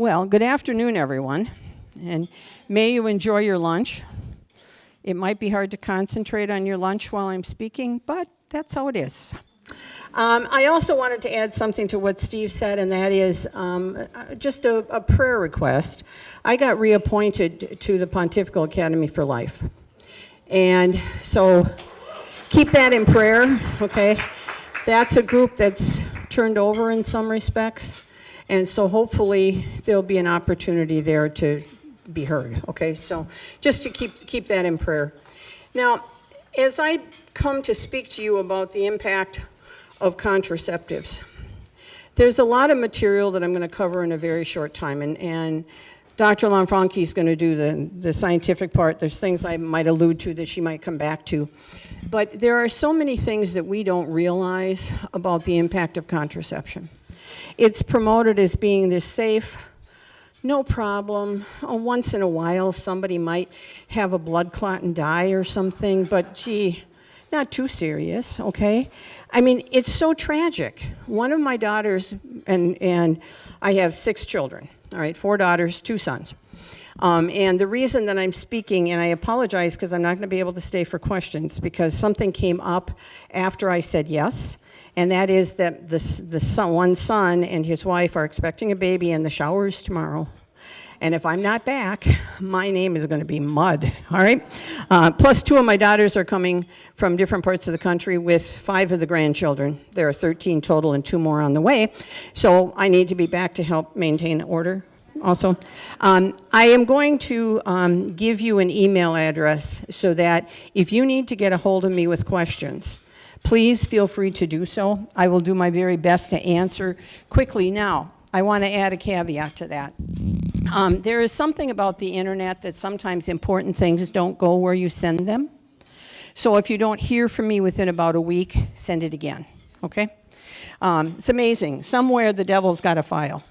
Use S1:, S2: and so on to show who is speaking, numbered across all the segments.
S1: Well, good afternoon, everyone, and may you enjoy your lunch. It might be hard to concentrate on your lunch while I'm speaking, but that's how it is. I also wanted to add something to what Steve said, and that is just a prayer request. I got reappointed to the Pontifical Academy for Life, and so keep that in prayer, okay? That's a group that's turned over in some respects, and so hopefully there'll be an opportunity there to be heard, okay? So just to keep that in prayer. Now, as I come to speak to you about the impact of contraceptives, there's a lot of material that I'm going to cover in a very short time, and Dr. Lanfranchi is going to do the scientific part. There's things I might allude to that she might come back to. But there are so many things that we don't realize about the impact of contraception. It's promoted as being this safe, no problem. Once in a while, somebody might have a blood clot and die or something, but gee, not too serious, okay? I mean, it's so tragic. One of my daughters, and I have 6 children, all right, 4 daughters, 2 sons. And the reason that I'm speaking, and I apologize because I'm not going to be able to stay for questions because something came up after I said yes, and that is that one son and his wife are expecting a baby and the shower is tomorrow. And if I'm not back, my name is going to be mud, all right? Plus 2 of my daughters are coming from different parts of the country with 5 of the grandchildren. There are 13 total and 2 more on the way. So I need to be back to help maintain order also. I am going to give you an email address so that if you need to get a hold of me with questions, please feel free to do so. I will do my very best to answer quickly. Now, I want to add a caveat to that. There is something about the internet that sometimes important things don't go where you send them. So if you don't hear from me within about a week, send it again, okay? It's amazing. Somewhere the devil's got a file,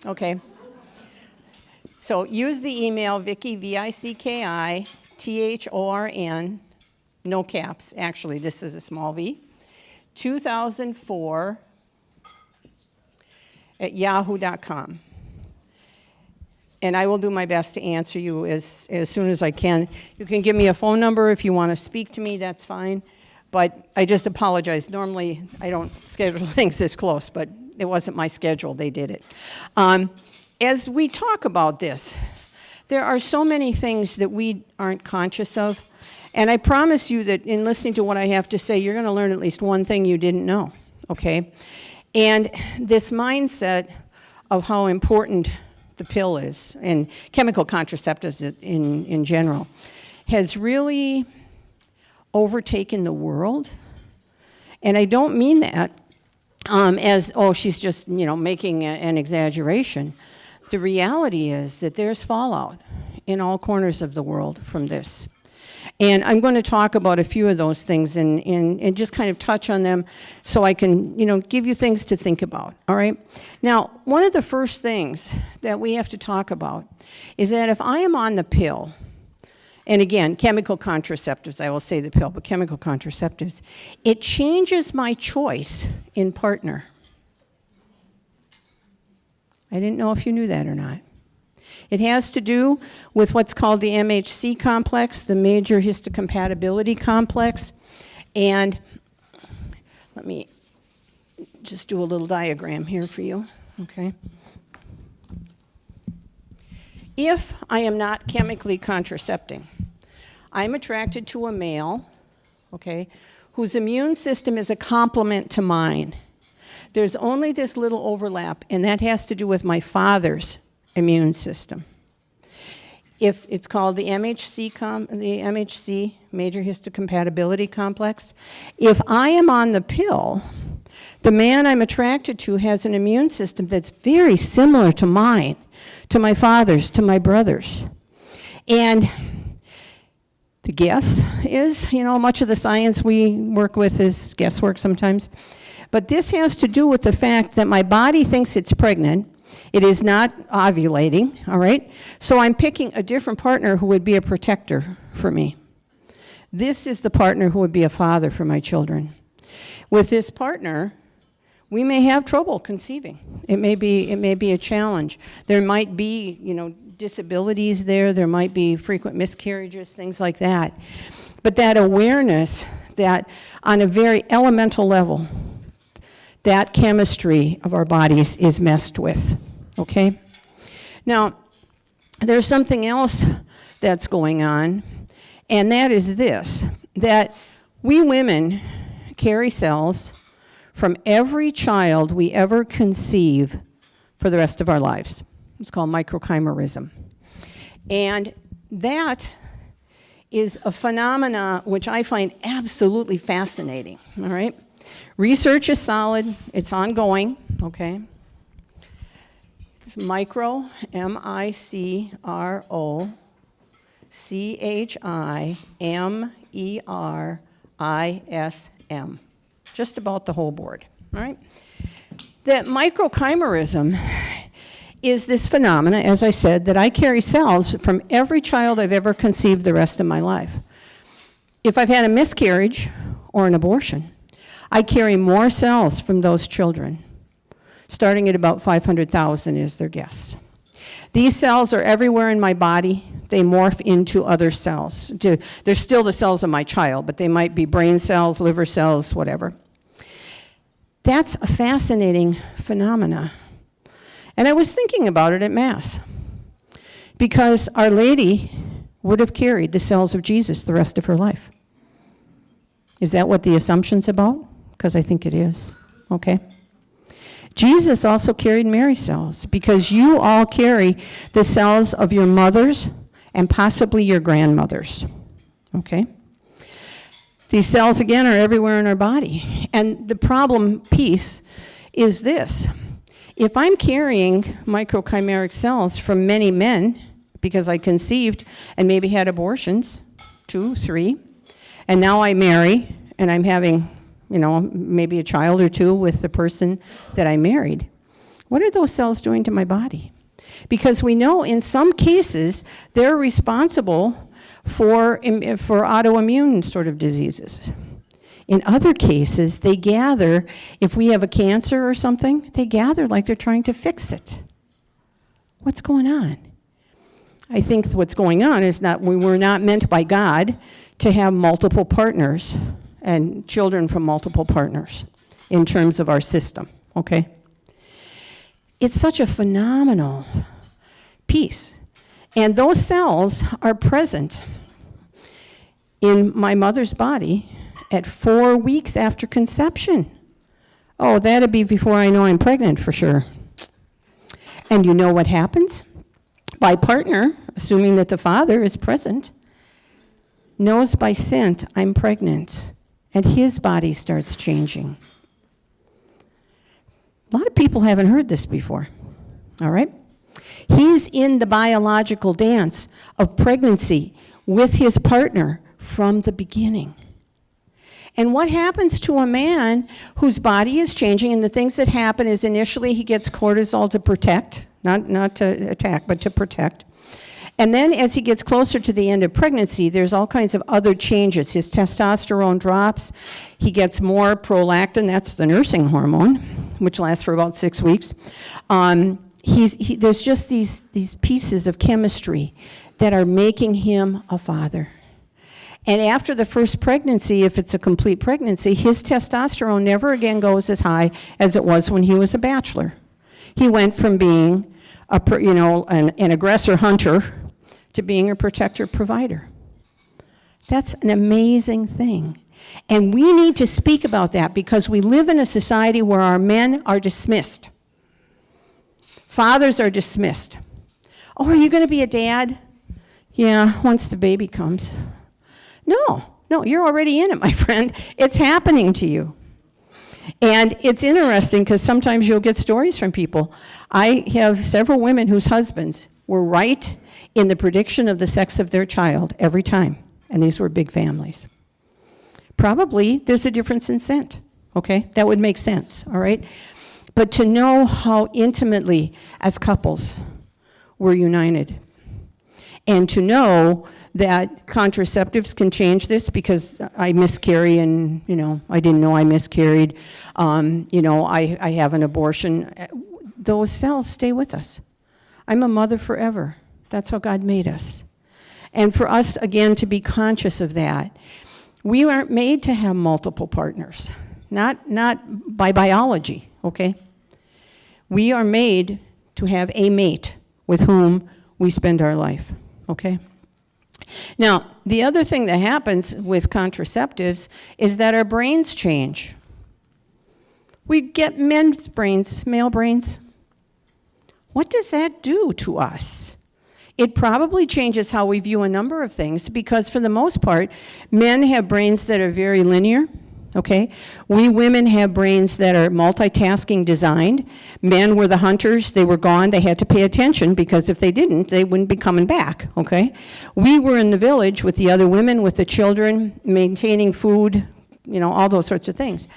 S1: okay? So use the email Vicky, Vicki, Thorn, no caps, actually this is a small v, 2004 at yahoo.com. And I will do my best to answer you as soon as I can. You can give me a phone number if you want to speak to me, that's fine. But I just apologize. Normally, I don't schedule things this close, but it wasn't my schedule. They did it. As we talk about this, there are so many things that we aren't conscious of. And I promise you that in listening to what I have to say, you're going to learn at least one thing you didn't know, okay? And this mindset of how important the pill is, and chemical contraceptives in general, has really overtaken the world. And I don't mean that as, oh, she's just, making an exaggeration. The reality is that there's fallout in all corners of the world from this. And I'm going to talk about a few of those things and just kind of touch on them so I can, give you things to think about, all right? Now, one of the first things that we have to talk about is that if I am on the pill, and again, chemical contraceptives, I will say the pill, but chemical contraceptives, it changes my choice in partner. I didn't know if you knew that or not. It has to do with what's called the MHC complex, the major histocompatibility complex. And let me just do a little diagram here for you, okay? If I am not chemically contracepting, I'm attracted to a male, okay, whose immune system is a complement to mine. There's only this little overlap, and that has to do with my father's immune system. If it's called the MHC, major histocompatibility complex, if I am on the pill, the man I'm attracted to has an immune system that's very similar to mine, to my father's, to my brother's. And the guess is, much of the science we work with is guesswork sometimes, but this has to do with the fact that my body thinks it's pregnant. It is not ovulating, all right? So I'm picking a different partner who would be a protector for me. This is the partner who would be a father for my children. With this partner, we may have trouble conceiving. It may be a challenge. There might be, disabilities there. There might be frequent miscarriages, things like that. But that awareness that on a very elemental level, that chemistry of our bodies is messed with, okay? Now, there's something else that's going on, and that is this, that we women carry cells from every child we ever conceive for the rest of our lives. It's called microchimerism. And that is a phenomena which I find absolutely fascinating, all right? Research is solid, it's ongoing, okay? It's micro, M-I-C-R-O-C-H-I-M-E-R-I-S-M. Just about the whole board, all right? That microchimerism is this phenomena, as I said, that I carry cells from every child I've ever conceived the rest of my life. If I've had a miscarriage or an abortion, I carry more cells from those children, starting at about 500,000 is their guess. These cells are everywhere in my body. They morph into other cells. They're still the cells of my child, but they might be brain cells, liver cells, whatever. That's a fascinating phenomena. And I was thinking about it at Mass, because Our Lady would have carried the cells of Jesus the rest of her life. Is that what the assumption's about? Because I think it is, okay? Jesus also carried Mary's cells, because you all carry the cells of your mothers and possibly your grandmothers, okay? These cells, again, are everywhere in our body. And the problem piece is this. If I'm carrying microchimeric cells from many men, because I conceived and maybe had abortions, 2, 3, and now I marry and I'm having, maybe a child or 2 with the person that I married, what are those cells doing to my body? Because we know in some cases they're responsible for autoimmune sort of diseases. In other cases, they gather, if we have a cancer or something, they gather like they're trying to fix it. What's going on? I think what's going on is that we were not meant by God to have multiple partners and children from multiple partners in terms of our system, okay? It's such a phenomenal piece. And those cells are present in my mother's body at 4 weeks after conception. Oh, that'd be before I know I'm pregnant for sure. And you know what happens? My partner, assuming that the father is present, knows by scent I'm pregnant, and his body starts changing. A lot of people haven't heard this before, all right? He's in the biological dance of pregnancy with his partner from the beginning. And what happens to a man whose body is changing, and the things that happen is initially he gets cortisol to protect, not to attack, but to protect. And then as he gets closer to the end of pregnancy, there's all kinds of other changes. His testosterone drops, he gets more prolactin, that's the nursing hormone, which lasts for about 6 weeks. There's just these pieces of chemistry that are making him a father. And after the first pregnancy, if it's a complete pregnancy, his testosterone never again goes as high as it was when he was a bachelor. He went from being an aggressor hunter to being a protector provider. That's an amazing thing. And we need to speak about that because we live in a society where our men are dismissed. Fathers are dismissed. Oh, are you going to be a dad? Yeah, once the baby comes. No, you're already in it, my friend. It's happening to you. And it's interesting because sometimes you'll get stories from people. I have several women whose husbands were right in the prediction of the sex of their child every time. And these were big families. Probably there's a difference in scent, okay? That would make sense, all right? But to know how intimately as couples we're united, and to know that contraceptives can change this because I miscarry and, I didn't know I miscarried. I have an abortion. Those cells stay with us. I'm a mother forever. That's how God made us. And for us, again, to be conscious of that, we aren't made to have multiple partners, not by biology, okay? We are made to have a mate with whom we spend our life, okay? Now, the other thing that happens with contraceptives is that our brains change. We get men's brains, male brains. What does that do to us? It probably changes how we view a number of things because for the most part, men have brains that are very linear, okay? We women have brains that are multitasking designed. Men were the hunters, they were gone, they had to pay attention because if they didn't, they wouldn't be coming back, okay? We were in the village with the other women, with the children, maintaining food, all those sorts of things.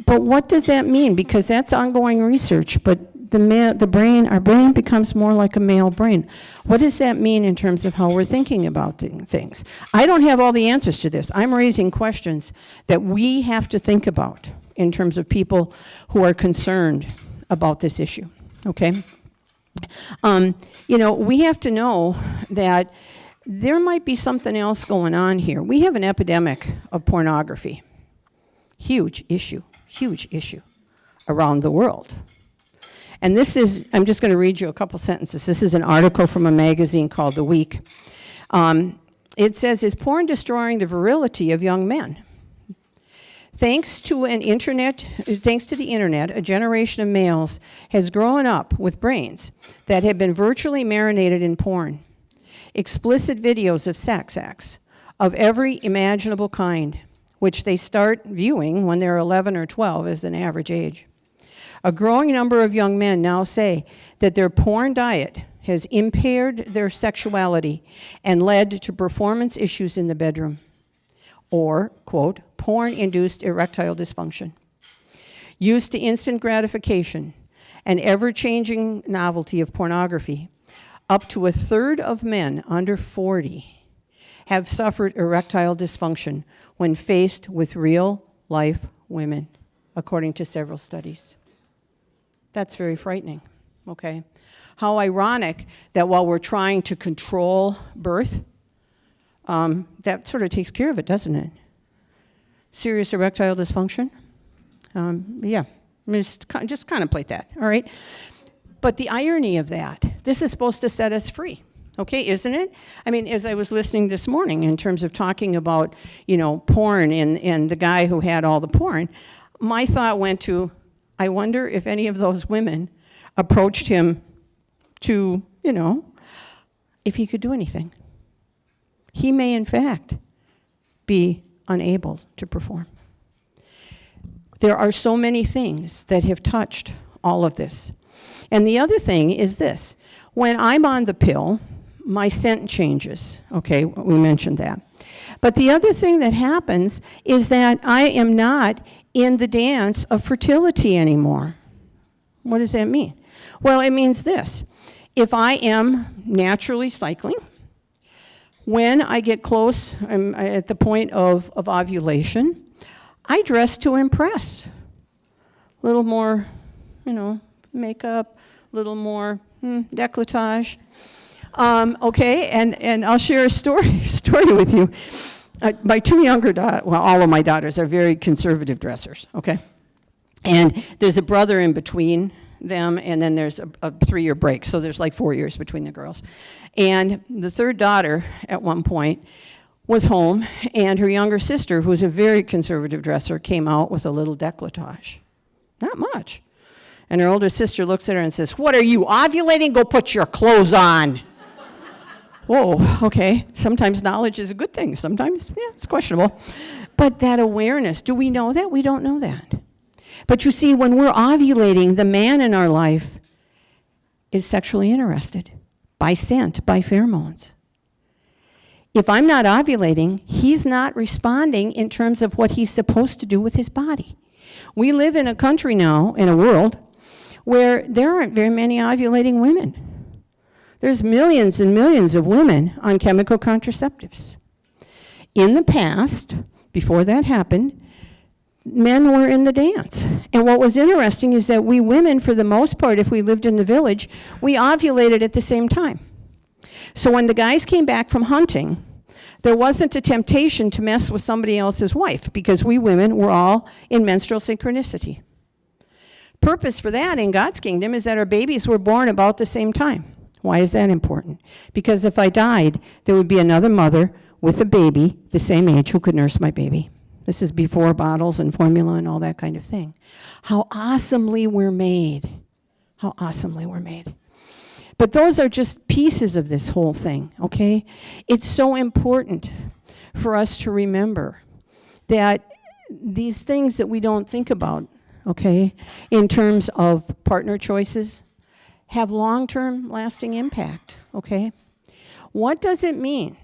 S1: But what does that mean? Because that's ongoing research, but our brain becomes more like a male brain. What does that mean in terms of how we're thinking about things? I don't have all the answers to this. I'm raising questions that we have to think about in terms of people who are concerned about this issue, okay? We have to know that there might be something else going on here. We have an epidemic of pornography. Huge issue around the world. And I'm just going to read you a couple sentences. This is an article from a magazine called The Week. It says, is porn destroying the virility of young men? Thanks to the internet, a generation of males has grown up with brains that have been virtually marinated in porn. Explicit videos of sex acts of every imaginable kind, which they start viewing when they're 11 or 12 as an average age. A growing number of young men now say that their porn diet has impaired their sexuality and led to performance issues in the bedroom, or, quote, porn-induced erectile dysfunction. Used to instant gratification and ever-changing novelty of pornography, up to a third of men under 40 have suffered erectile dysfunction when faced with real-life women, according to several studies. That's very frightening, okay? How ironic that while we're trying to control birth, that sort of takes care of it, doesn't it? Serious erectile dysfunction? Yeah, just contemplate that, all right? But the irony of that, this is supposed to set us free, okay, isn't it? I mean, as I was listening this morning in terms of talking about, porn and the guy who had all the porn, my thought went to, I wonder if any of those women approached him to, if he could do anything. He may, in fact, be unable to perform. There are so many things that have touched all of this. And the other thing is this. When I'm on the pill, my scent changes. Okay, we mentioned that. But the other thing that happens is that I am not in the dance of fertility anymore. What does that mean? Well, it means this. If I am naturally cycling, when I get close, I'm at the point of ovulation, I dress to impress. A little more, makeup, a little more décolletage. Okay, and I'll share a story with you. My two younger daughters, all of my daughters are very conservative dressers, okay? And there's a brother in between them, and then there's a 3-year break, so there's like 4 years between the girls. And the third daughter, at one point, was home, and her younger sister, who's a very conservative dresser, came out with a little décolletage. Not much. And her older sister looks at her and says, "What are you, ovulating? Go put your clothes on." Whoa, okay. Sometimes knowledge is a good thing. Sometimes, it's questionable. But that awareness, do we know that? We don't know that. But you see, when we're ovulating, the man in our life is sexually interested by scent, by pheromones. If I'm not ovulating, he's not responding in terms of what he's supposed to do with his body. We live in a country now, in a world, where there aren't very many ovulating women. There's millions and millions of women on chemical contraceptives. In the past, before that happened, men were in the dance. And what was interesting is that we women, for the most part, if we lived in the village, we ovulated at the same time. So when the guys came back from hunting, there wasn't a temptation to mess with somebody else's wife because we women were all in menstrual synchronicity. Purpose for that in God's kingdom is that our babies were born about the same time. Why is that important? Because if I died, there would be another mother with a baby the same age who could nurse my baby. This is before bottles and formula and all that kind of thing. How awesomely we're made. How awesomely we're made. But those are just pieces of this whole thing, okay? It's so important for us to remember that these things that we don't think about, okay, in terms of partner choices, have long-term lasting impact, okay? What does it mean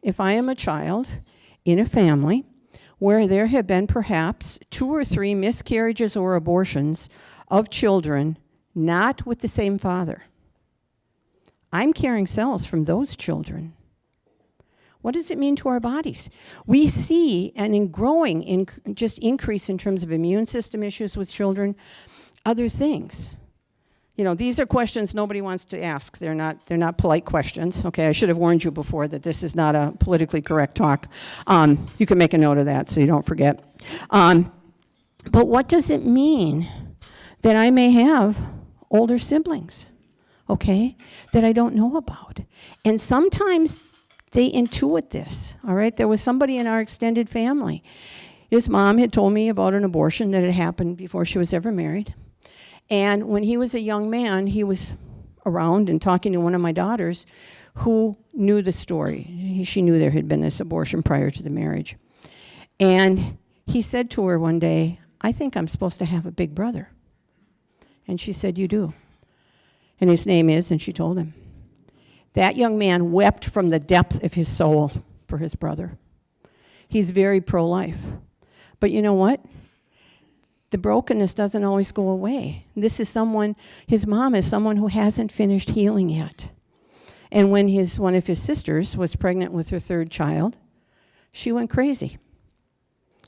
S1: if I am a child in a family where there have been perhaps 2 or 3 miscarriages or abortions of children not with the same father? I'm carrying cells from those children. What does it mean to our bodies? We see an growing increase in terms of immune system issues with children, other things. You know, these are questions nobody wants to ask. They're not polite questions. Okay, I should have warned you before that this is not a politically correct talk. You can make a note of that so you don't forget. But what does it mean that I may have older siblings, okay, that I don't know about? And sometimes they intuit this, all right? There was somebody in our extended family. His mom had told me about an abortion that had happened before she was ever married. And when he was a young man, he was around and talking to one of my daughters who knew the story. She knew there had been this abortion prior to the marriage. And he said to her one day, "I think I'm supposed to have a big brother." And she said, "You do." And his name is, and she told him. That young man wept from the depth of his soul for his brother. He's very pro-life. But you know what? The brokenness doesn't always go away. This is someone, his mom is someone who hasn't finished healing yet. And when one of his sisters was pregnant with her 3rd child, she went crazy.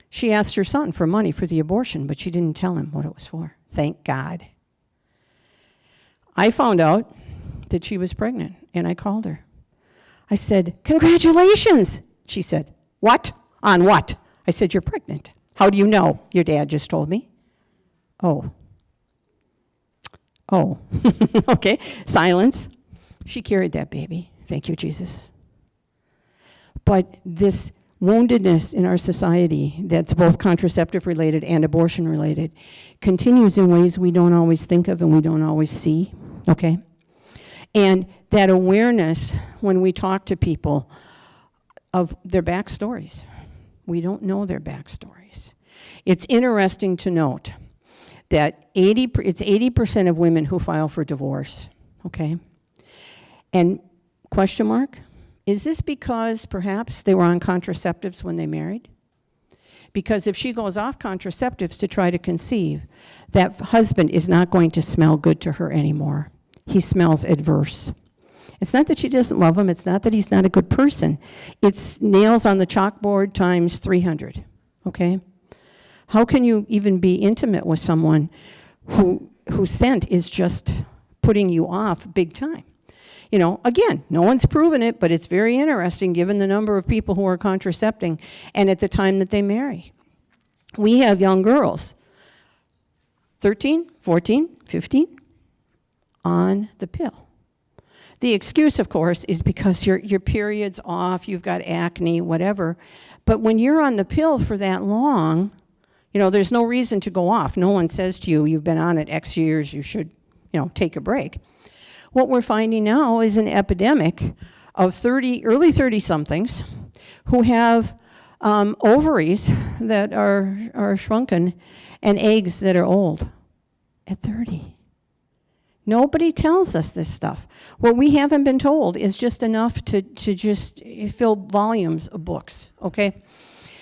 S1: She asked her son for money for the abortion, but she didn't tell him what it was for. Thank God. I found out that she was pregnant, and I called her. I said, "Congratulations." She said, "What? On what?" I said, "You're pregnant." "How do you know?" "Your dad just told me." Oh. Okay, silence. She carried that baby. Thank you, Jesus. But this woundedness in our society that's both contraceptive related and abortion related continues in ways we don't always think of and we don't always see, okay? And that awareness when we talk to people of their backstories. We don't know their backstories. It's interesting to note that it's 80% of women who file for divorce, okay? And question mark, is this because perhaps they were on contraceptives when they married? Because if she goes off contraceptives to try to conceive, that husband is not going to smell good to her anymore. He smells adverse. It's not that she doesn't love him. It's not that he's not a good person. It's nails on the chalkboard times 300, okay? How can you even be intimate with someone whose scent is just putting you off big time? You know, again, no one's proven it, but it's very interesting given the number of people who are contracepting and at the time that they marry. We have young girls, 13, 14, 15, on the pill. The excuse, of course, is because your period's off, you've got acne, whatever. But when you're on the pill for that long, you know, there's no reason to go off. No one says to you, you've been on it X years, you should, you know, take a break. What we're finding now is an epidemic of early 30-somethings who have ovaries that are shrunken and eggs that are old at 30. Nobody tells us this stuff. What we haven't been told is just enough to just fill volumes of books, okay?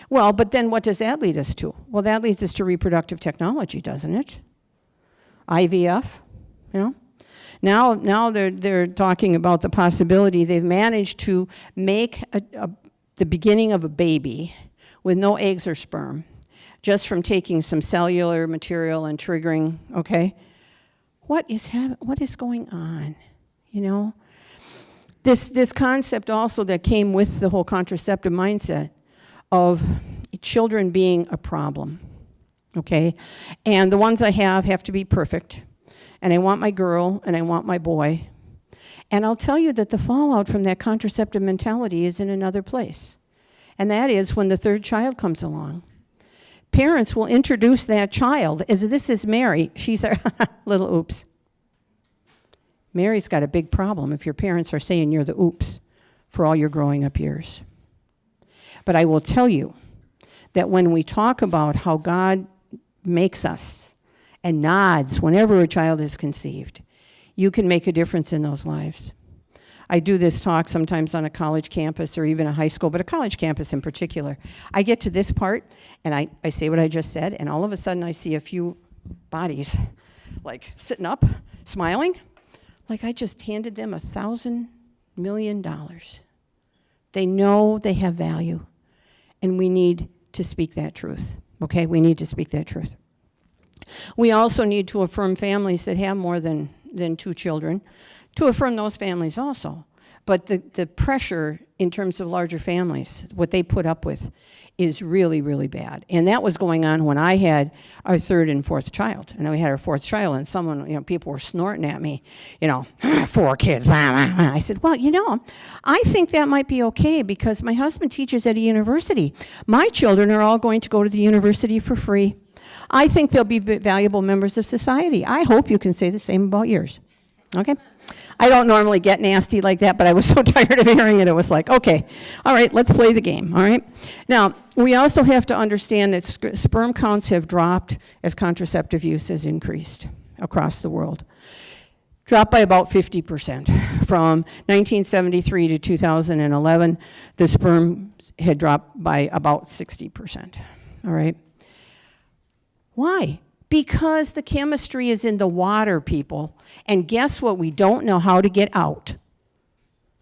S1: Well, but then what does that lead us to? Well, that leads us to reproductive technology, doesn't it? IVF, you know? Now they're talking about the possibility they've managed to make the beginning of a baby with no eggs or sperm, just from taking some cellular material and triggering, okay? What is going on, you know? This concept also that came with the whole contraceptive mindset of children being a problem, okay? And the ones I have to be perfect. And I want my girl and I want my boy. And I'll tell you that the fallout from that contraceptive mentality is in another place. And that is when the third child comes along. Parents will introduce that child as this is Mary. She's our little oops. Mary's got a big problem if your parents are saying you're the oops for all your growing up years. But I will tell you that when we talk about how God makes us and nods whenever a child is conceived, you can make a difference in those lives. I do this talk sometimes on a college campus or even a high school, but a college campus in particular. I get to this part, and I say what I just said, and all of a sudden I see a few bodies, like sitting up, smiling, like I just handed them $1,000 million. They know they have value, and we need to speak that truth, okay? We need to speak that truth. We also need to affirm families that have more than 2 children, to affirm those families also. But the pressure in terms of larger families, what they put up with, is really, really bad. And that was going on when I had our 3rd and 4th child. And then we had our 4th child, and someone, people were snorting at me, 4 kids. I said, well, I think that might be okay because my husband teaches at a university. My children are all going to go to the university for free. I think they'll be valuable members of society. I hope you can say the same about yours. Okay? I don't normally get nasty like that, but I was so tired of hearing it, it was like, okay, all right, let's play the game, all right? Now, we also have to understand that sperm counts have dropped as contraceptive use has increased across the world. Dropped by about 50%. From 1973 to 2011, the sperm had dropped by about 60%, all right? Why? Because the chemistry is in the water, people. And guess what we don't know how to get out?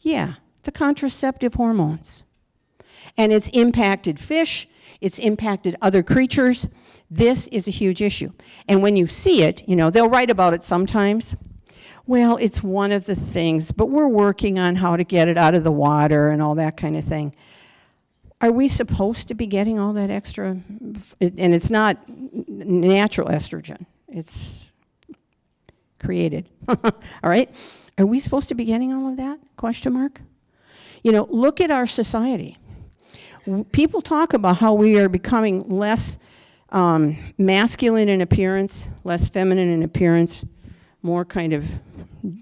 S1: Yeah, the contraceptive hormones. And it's impacted fish, it's impacted other creatures. This is a huge issue. And when you see it, they'll write about it sometimes. Well, it's one of the things, but we're working on how to get it out of the water and all that kind of thing. Are we supposed to be getting all that extra? And it's not natural estrogen. It's created. All right? Are we supposed to be getting all of that? Question mark. Look at our society. People talk about how we are becoming less masculine in appearance, less feminine in appearance, more kind of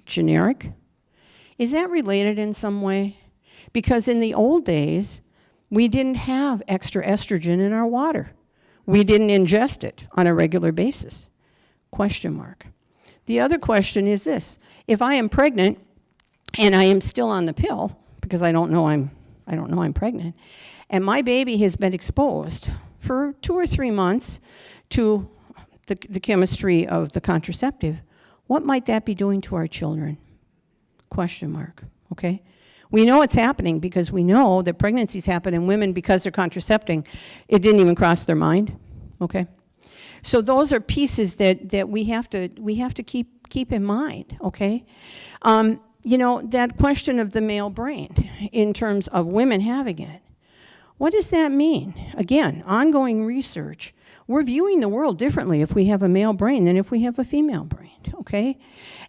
S1: generic. Is that related in some way? Because in the old days, we didn't have extra estrogen in our water. We didn't ingest it on a regular basis. Question mark. The other question is this. If I am pregnant and I am still on the pill because I don't know I'm pregnant, and my baby has been exposed for 2 or 3 months to the chemistry of the contraceptive, what might that be doing to our children? Question mark. Okay? We know it's happening because we know that pregnancies happen in women because they're contracepting. It didn't even cross their mind, okay? So those are pieces that we have to keep in mind, okay? That question of the male brain in terms of women having it, what does that mean? Again, ongoing research. We're viewing the world differently if we have a male brain than if we have a female brain, okay?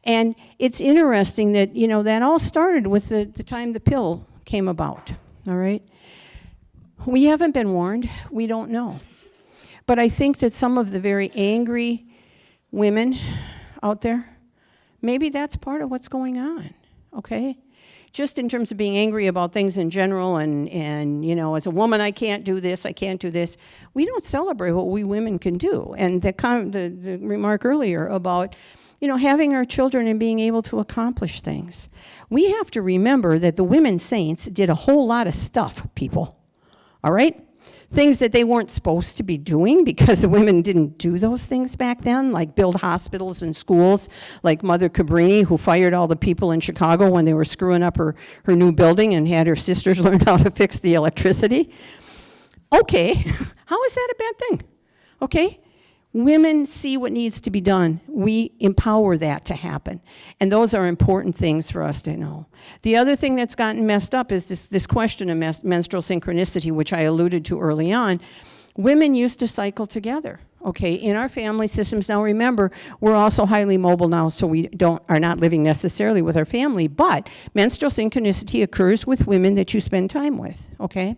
S1: And it's interesting that, that all started with the time the pill came about, all right? We haven't been warned. We don't know. But I think that some of the very angry women out there, maybe that's part of what's going on, okay? Just in terms of being angry about things in general and as a woman, I can't do this, I can't do this. We don't celebrate what we women can do. And the remark earlier about, having our children and being able to accomplish things. We have to remember that the women saints did a whole lot of stuff, people, all right? things that they weren't supposed to be doing because the women didn't do those things back then, like build hospitals and schools, like Mother Cabrini, who fired all the people in Chicago when they were screwing up her new building and had her sisters learn how to fix the electricity. Okay, how is that a bad thing? Okay, women see what needs to be done. We empower that to happen. And those are important things for us to know. The other thing that's gotten messed up is this question of menstrual synchronicity, which I alluded to early on. Women used to cycle together, okay, in our family systems. Now remember, we're also highly mobile now, so we are not living necessarily with our family, but menstrual synchronicity occurs with women that you spend time with, okay?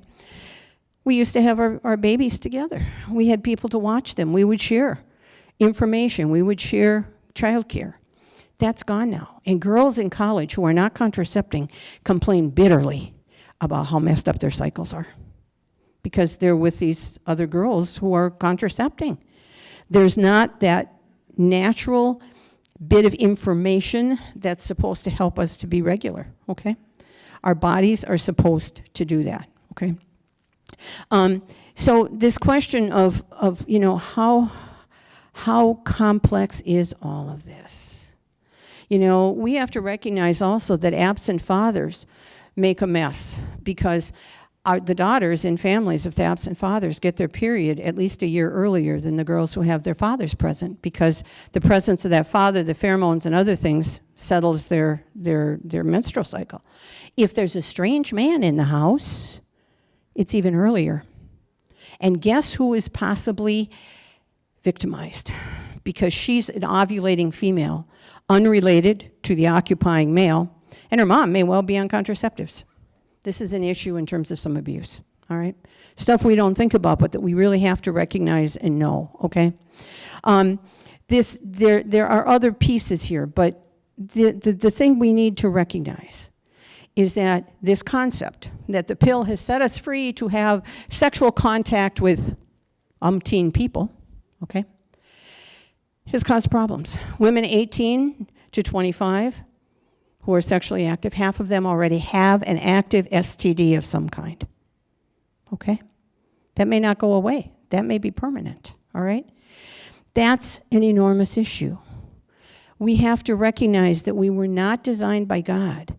S1: We used to have our babies together. We had people to watch them. We would share information. We would share childcare. That's gone now. And girls in college who are not contracepting complain bitterly about how messed up their cycles are because they're with these other girls who are contracepting. There's not that natural bit of information that's supposed to help us to be regular, okay? Our bodies are supposed to do that, okay? So this question of you know, how complex is all of this? You know, we have to recognize also that absent fathers make a mess because the daughters in families of the absent fathers get their period at least a year earlier than the girls who have their fathers present because the presence of that father, the pheromones and other things settles their menstrual cycle. If there's a strange man in the house, it's even earlier. And guess who is possibly victimized? Because she's an ovulating female, unrelated to the occupying male, and her mom may well be on contraceptives. This is an issue in terms of some abuse, all right? Stuff we don't think about, but that we really have to recognize and know, okay? There are other pieces here, but the thing we need to recognize is that this concept that the pill has set us free to have sexual contact with umpteen people, okay, has caused problems. Women 18 to 25 who are sexually active, half of them already have an active STD of some kind, okay? That may not go away. That may be permanent, all right? That's an enormous issue. We have to recognize that we were not designed by God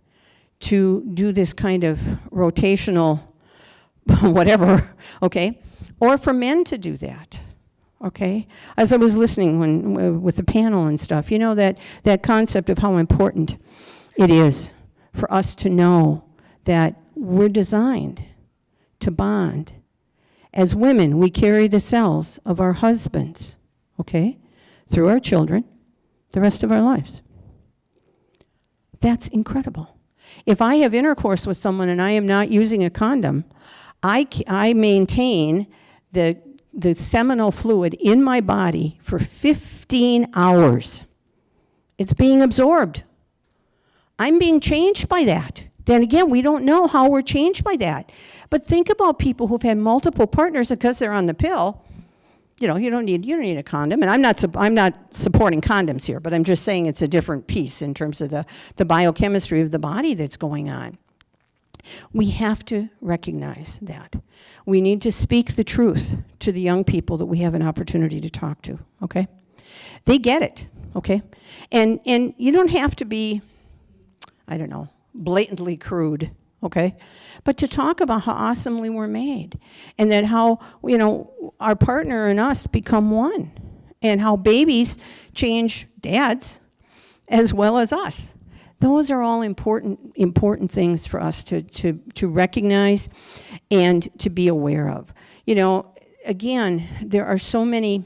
S1: to do this kind of rotational whatever, okay? Or for men to do that, okay? As I was listening with the panel and stuff, you know, that concept of how important it is for us to know that we're designed to bond. As women, we carry the cells of our husbands, okay, through our children, the rest of our lives. That's incredible. If I have intercourse with someone and I am not using a condom, I maintain the seminal fluid in my body for 15 hours. It's being absorbed. I'm being changed by that. Then again, we don't know how we're changed by that. But think about people who've had multiple partners because they're on the pill. You know, you don't need a condom, and I'm not supporting condoms here, but I'm just saying it's a different piece in terms of the biochemistry of the body that's going on. We have to recognize that. We need to speak the truth to the young people that we have an opportunity to talk to, okay? They get it, okay? And you don't have to be, I don't know, blatantly crude, okay? But to talk about how awesomely we're made and that how, you know, our partner and us become one and how babies change dads as well as us. Those are all important things for us to recognize and to be aware of. You know, again, there are so many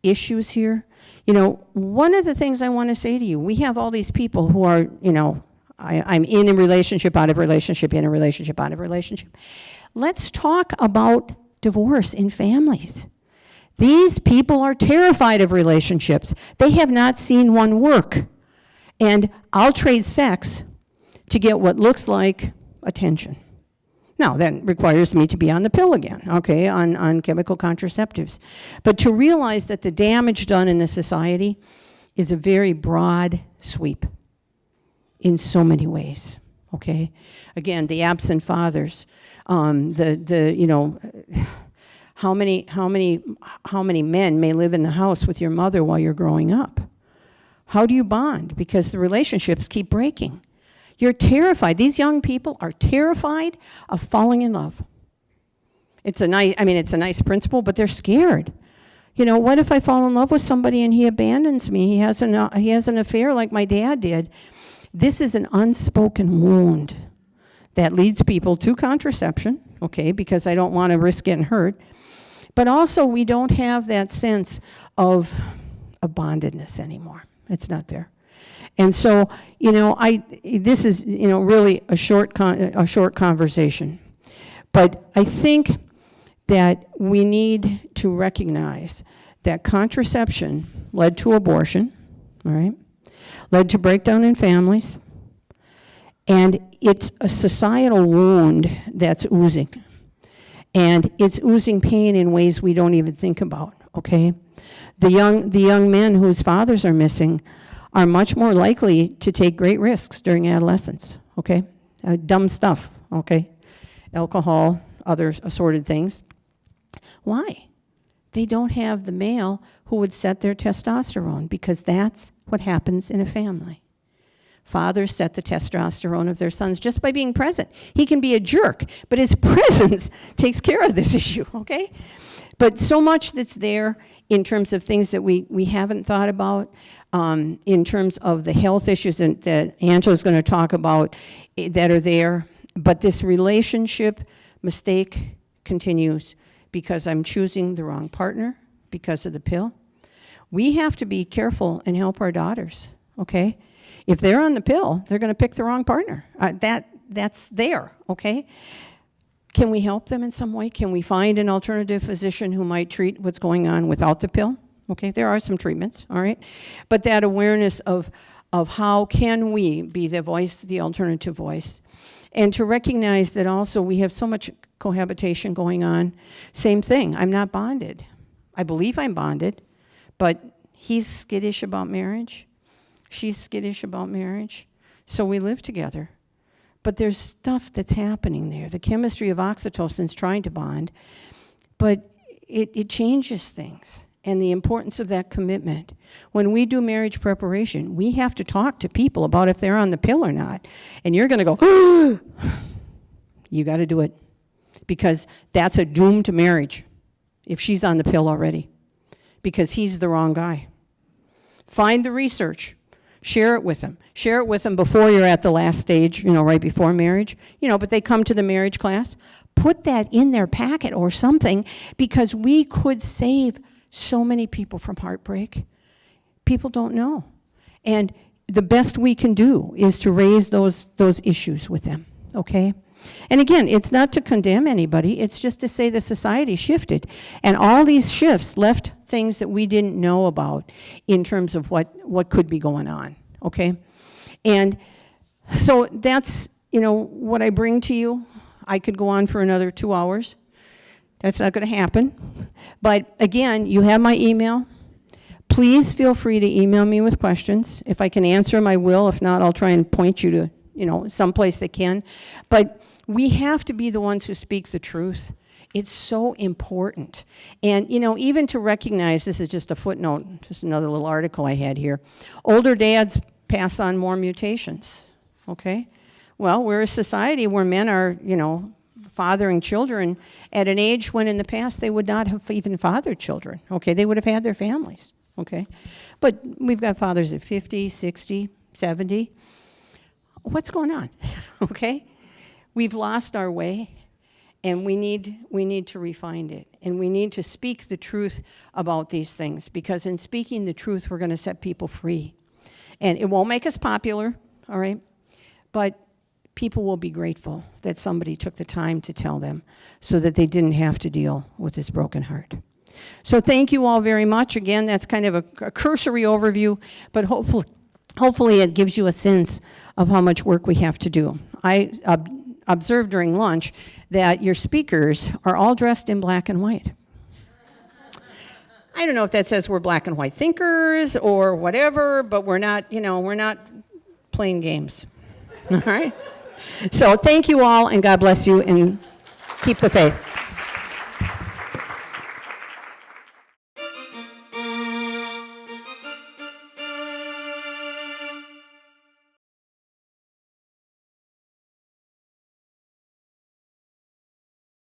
S1: issues here. You know, one of the things I want to say to you, we have all these people who are, you know, I'm in a relationship, out of relationship, in a relationship, out of relationship. Let's talk about divorce in families. These people are terrified of relationships. They have not seen one work. And I'll trade sex to get what looks like attention. Now, that requires me to be on the pill again, okay, on chemical contraceptives. But to realize that the damage done in the society is a very broad sweep in so many ways, okay? Again, the absent fathers, you know, How many men may live in the house with your mother while you're growing up? How do you bond? Because the relationships keep breaking. You're terrified. These young people are terrified of falling in love. It's a nice principle, but they're scared. What if I fall in love with somebody and he abandons me? He has an affair like my dad did. This is an unspoken wound that leads people to contraception, okay, because I don't want to risk getting hurt. But also, we don't have that sense of bondedness anymore. It's not there. And so, this is, really a short conversation. But I think that we need to recognize that contraception led to abortion, all right? Led to breakdown in families, and it's a societal wound that's oozing. And it's oozing pain in ways we don't even think about, okay? The young men whose fathers are missing are much more likely to take great risks during adolescence, okay? Dumb stuff, okay? Alcohol, other assorted things. Why? They don't have the male who would set their testosterone, because that's what happens in a family. Fathers set the testosterone of their sons just by being present. He can be a jerk, but his presence takes care of this issue, okay? But so much that's there in terms of things that we haven't thought about, in terms of the health issues that Angela's going to talk about that are there. But this relationship mistake continues because I'm choosing the wrong partner because of the pill. We have to be careful and help our daughters, okay? If they're on the pill, they're going to pick the wrong partner. That's there, okay? Can we help them in some way? Can we find an alternative physician who might treat what's going on without the pill? Okay, there are some treatments, all right? But that awareness of how can we be the voice, the alternative voice, and to recognize that also we have so much cohabitation going on. Same thing, I'm not bonded. I believe I'm bonded, but he's skittish about marriage. She's skittish about marriage. So we live together. But there's stuff that's happening there. The chemistry of oxytocin's trying to bond, but it changes things. And the importance of that commitment. When we do marriage preparation, we have to talk to people about if they're on the pill or not. And you're going to go, you got to do it. Because that's a doom to marriage if she's on the pill already. Because he's the wrong guy. Find the research. Share it with them. Share it with them before you're at the last stage, right before marriage. But they come to the marriage class. Put that in their packet or something, because we could save so many people from heartbreak. People don't know. And the best we can do is to raise those issues with them, okay? And again, it's not to condemn anybody, it's just to say the society shifted. And all these shifts left things that we didn't know about in terms of what could be going on, okay? And so that's, what I bring to you. I could go on for another 2 hours. That's not going to happen. But again, you have my email. Please feel free to email me with questions. If I can answer them, I will. If not, I'll try and point you to, someplace that can. But we have to be the ones who speak the truth. It's so important. And, even to recognize, this is just a footnote, just another little article I had here. Older dads pass on more mutations, okay? Well, we're a society where men are, fathering children at an age when in the past they would not have even fathered children, okay? They would have had their families, okay? But we've got fathers at 50, 60, 70. What's going on, okay? We've lost our way, and we need to refine it, and we need to speak the truth about these things, because in speaking the truth, we're going to set people free. And it won't make us popular, all right? But people will be grateful that somebody took the time to tell them so that they didn't have to deal with this broken heart. So thank you all very much. Again, that's kind of a cursory overview, but hopefully it gives you a sense of how much work we have to do. I observed during lunch that your speakers are all dressed in black and white. I don't know if that says we're black and white thinkers or whatever, but we're not playing games. All right? So thank you all, and God bless you, and keep the faith.